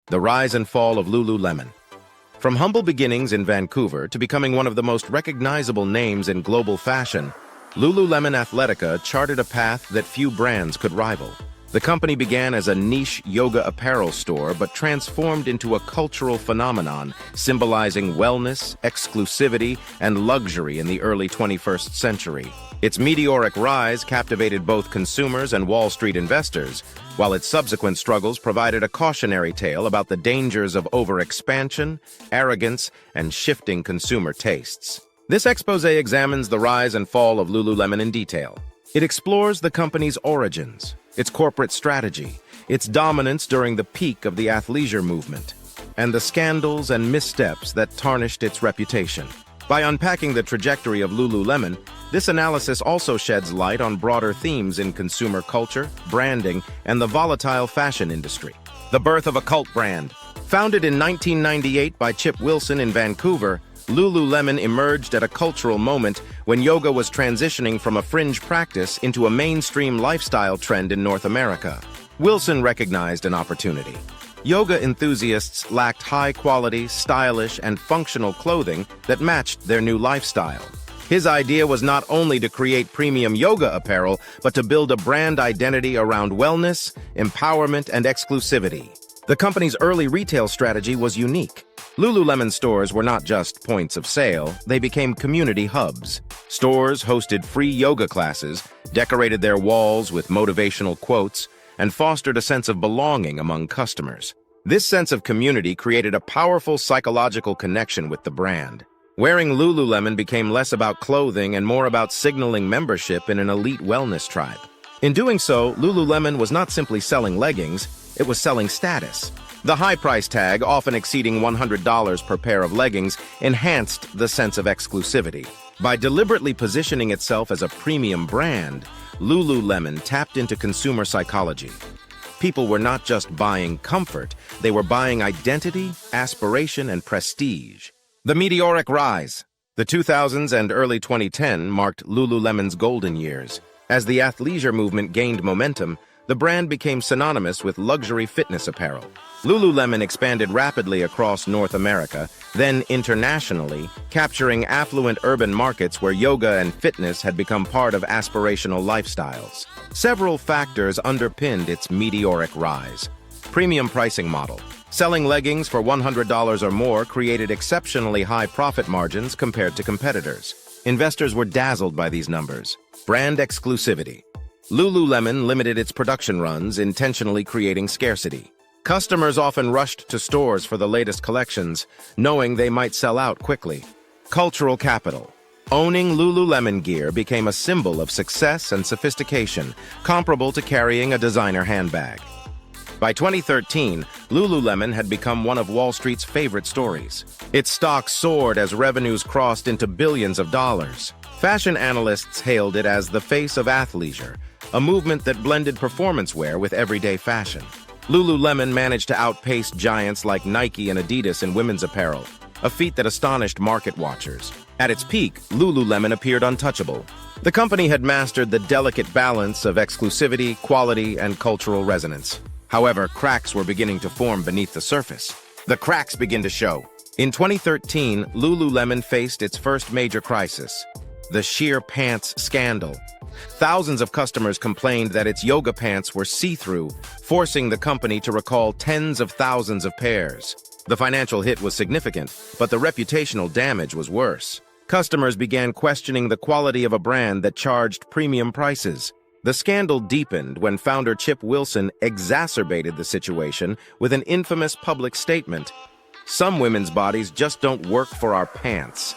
The rise and fall of Lululemon. From humble beginnings in Vancouver to becoming one of the most recognizable names in global fashion, Lululemon Athletica charted a path that few brands could rival. The company began as a niche yoga apparel store but transformed into a cultural phenomenon symbolizing wellness, exclusivity, and luxury in the early 21st century. Its meteoric rise captivated both consumers and Wall Street investors, while its subsequent struggles provided a cautionary tale about the dangers of overexpansion, arrogance, and shifting consumer tastes. This exposé examines the rise and fall of Lululemon in detail. It explores the company's origins, its corporate strategy, its dominance during the peak of the athleisure movement, and the scandals and missteps that tarnished its reputation. By unpacking the trajectory of Lululemon, this analysis also sheds light on broader themes in consumer culture, branding, and the volatile fashion industry. The birth of a cult brand. Founded in 1998 by Chip Wilson in Vancouver, Lululemon emerged at a cultural moment when yoga was transitioning from a fringe practice into a mainstream lifestyle trend in North America. Wilson recognized an opportunity. Yoga enthusiasts lacked high-quality, stylish, and functional clothing that matched their new lifestyle. His idea was not only to create premium yoga apparel, but to build a brand identity around wellness, empowerment, and exclusivity. The company's early retail strategy was unique. Lululemon stores were not just points of sale, they became community hubs. Stores hosted free yoga classes, decorated their walls with motivational quotes, and fostered a sense of belonging among customers. This sense of community created a powerful psychological connection with the brand. Wearing Lululemon became less about clothing and more about signaling membership in an elite wellness tribe. In doing so, Lululemon was not simply selling leggings, it was selling status. The high price tag, often exceeding $100 per pair of leggings, enhanced the sense of exclusivity. By deliberately positioning itself as a premium brand, Lululemon tapped into consumer psychology. People were not just buying comfort, they were buying identity, aspiration, and prestige. The meteoric rise. The 2000s and early 2010 marked Lululemon's golden years. As the athleisure movement gained momentum, the brand became synonymous with luxury fitness apparel. Lululemon expanded rapidly across North America, then internationally, capturing affluent urban markets where yoga and fitness had become part of aspirational lifestyles. Several factors underpinned its meteoric rise. Premium pricing model. Selling leggings for $100 or more created exceptionally high profit margins compared to competitors. Investors were dazzled by these numbers. Brand exclusivity. Lululemon limited its production runs, intentionally creating scarcity. Customers often rushed to stores for the latest collections, knowing they might sell out quickly. Cultural capital. Owning Lululemon gear became a symbol of success and sophistication, comparable to carrying a designer handbag. By 2013, Lululemon had become one of Wall Street's favorite stories. Its stock soared as revenues crossed into billions of dollars. Fashion analysts hailed it as the face of athleisure, a movement that blended performance wear with everyday fashion. Lululemon managed to outpace giants like Nike and Adidas in women's apparel, a feat that astonished market watchers. At its peak, Lululemon appeared untouchable. The company had mastered the delicate balance of exclusivity, quality, and cultural resonance. However, cracks were beginning to form beneath the surface. The cracks begin to show. In 2013, Lululemon faced its first major crisis, the sheer pants scandal. Thousands of customers complained that its yoga pants were see-through, forcing the company to recall tens of thousands of pairs. The financial hit was significant, but the reputational damage was worse. Customers began questioning the quality of a brand that charged premium prices. The scandal deepened when founder Chip Wilson exacerbated the situation with an infamous public statement: "Some women's bodies just don't work for our pants."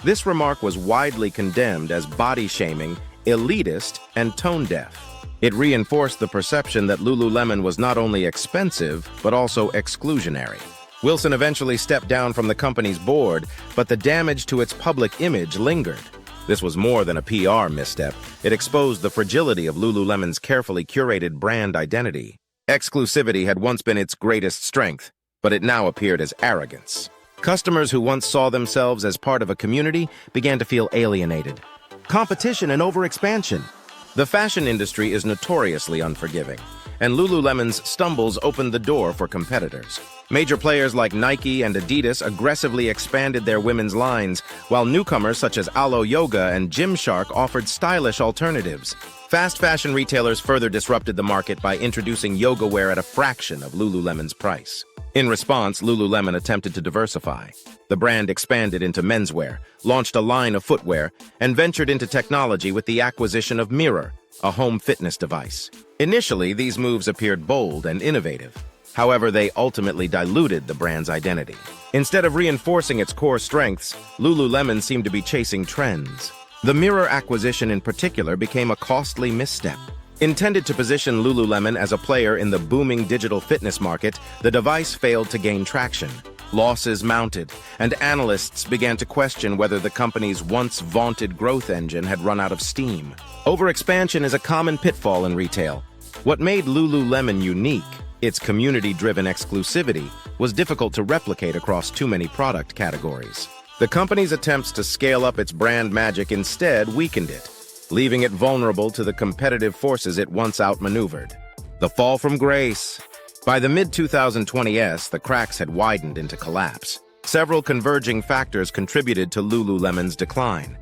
This remark was widely condemned as body-shaming, elitist, and tone-deaf. It reinforced the perception that Lululemon was not only expensive, but also exclusionary. Wilson eventually stepped down from the company's board, but the damage to its public image lingered. This was more than a PR misstep. It exposed the fragility of Lululemon's carefully curated brand identity. Exclusivity had once been its greatest strength, but it now appeared as arrogance. Customers who once saw themselves as part of a community began to feel alienated. Competition and overexpansion. The fashion industry is notoriously unforgiving, and Lululemon's stumbles opened the door for competitors. Major players like Nike and Adidas aggressively expanded their women's lines, while newcomers such as Alo Yoga and Gymshark offered stylish alternatives. Fast fashion retailers further disrupted the market by introducing yoga wear at a fraction of Lululemon's price. In response, Lululemon attempted to diversify. The brand expanded into menswear, launched a line of footwear, and ventured into technology with the acquisition of Mirror, a home fitness device. Initially, these moves appeared bold and innovative. However, they ultimately diluted the brand's identity. Instead of reinforcing its core strengths, Lululemon seemed to be chasing trends. The Mirror acquisition in particular became a costly misstep. Intended to position Lululemon as a player in the booming digital fitness market, the device failed to gain traction. Losses mounted, and analysts began to question whether the company's once vaunted growth engine had run out of steam. Overexpansion is a common pitfall in retail. What made Lululemon unique, its community-driven exclusivity, was difficult to replicate across too many product categories. The company's attempts to scale up its brand magic instead weakened it, leaving it vulnerable to the competitive forces it once outmaneuvered. The fall from grace. By the mid-2020s, the cracks had widened into collapse. Several converging factors contributed to Lululemon's decline.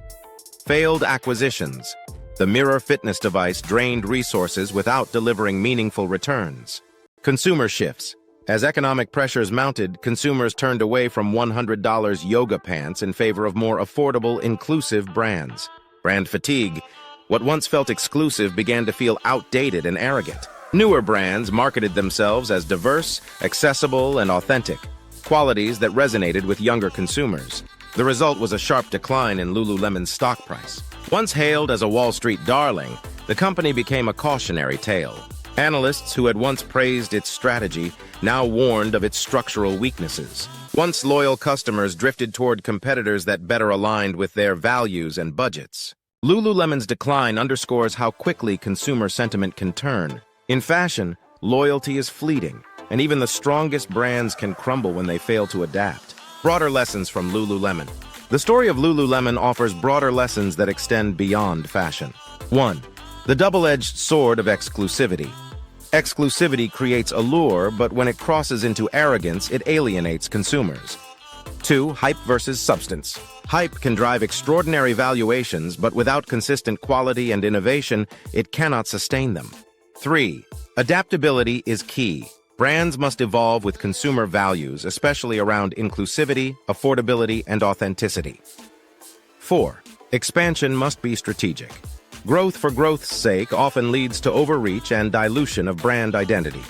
Failed acquisitions. The Mirror fitness device drained resources without delivering meaningful returns. Consumer shifts. As economic pressures mounted, consumers turned away from $100 yoga pants in favor of more affordable, inclusive brands. Brand fatigue. What once felt exclusive began to feel outdated and arrogant. Newer brands marketed themselves as diverse, accessible, and authentic, qualities that resonated with younger consumers. The result was a sharp decline in Lululemon's stock price. Once hailed as a Wall Street darling, the company became a cautionary tale. Analysts who had once praised its strategy now warned of its structural weaknesses. Once loyal customers drifted toward competitors that better aligned with their values and budgets. Lululemon's decline underscores how quickly consumer sentiment can turn. In fashion, loyalty is fleeting, and even the strongest brands can crumble when they fail to adapt. Broader lessons from Lululemon. The story of Lululemon offers broader lessons that extend beyond fashion. 1. The double-edged sword of exclusivity. Exclusivity creates allure, but when it crosses into arrogance, it alienates consumers. 2. Hype versus substance. Hype can drive extraordinary valuations, but without consistent quality and innovation, it cannot sustain them. 3. Adaptability is key. Brands must evolve with consumer values, especially around inclusivity, affordability, and authenticity. 4. Expansion must be strategic. Growth for growth's sake often leads to overreach and dilution of brand identity.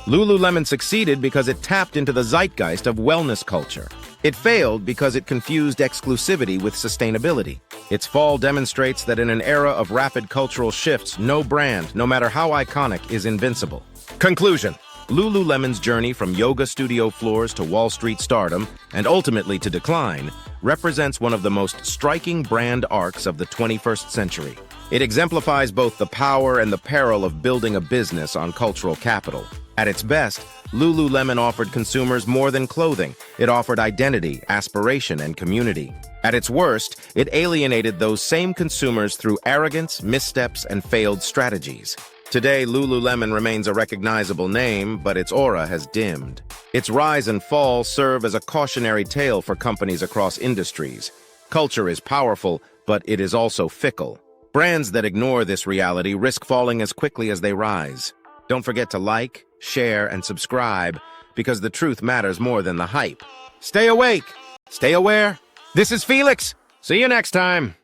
Lululemon succeeded because it tapped into the zeitgeist of wellness culture. It failed because it confused exclusivity with sustainability. Its fall demonstrates that in an era of rapid cultural shifts, no brand, no matter how iconic, is invincible. Conclusion. Lululemon's journey from yoga studio floors to Wall Street stardom, and ultimately to decline, represents one of the most striking brand arcs of the 21st century. It exemplifies both the power and the peril of building a business on cultural capital. At its best, Lululemon offered consumers more than clothing. It offered identity, aspiration, and community. At its worst, it alienated those same consumers through arrogance, missteps, and failed strategies. Today, Lululemon remains a recognizable name, but its aura has dimmed. Its rise and fall serve as a cautionary tale for companies across industries. Culture is powerful, but it is also fickle. Brands that ignore this reality risk falling as quickly as they rise. Don't forget to like, share, and subscribe, because the truth matters more than the hype. Stay awake! Stay aware! This is Felix! See you next time!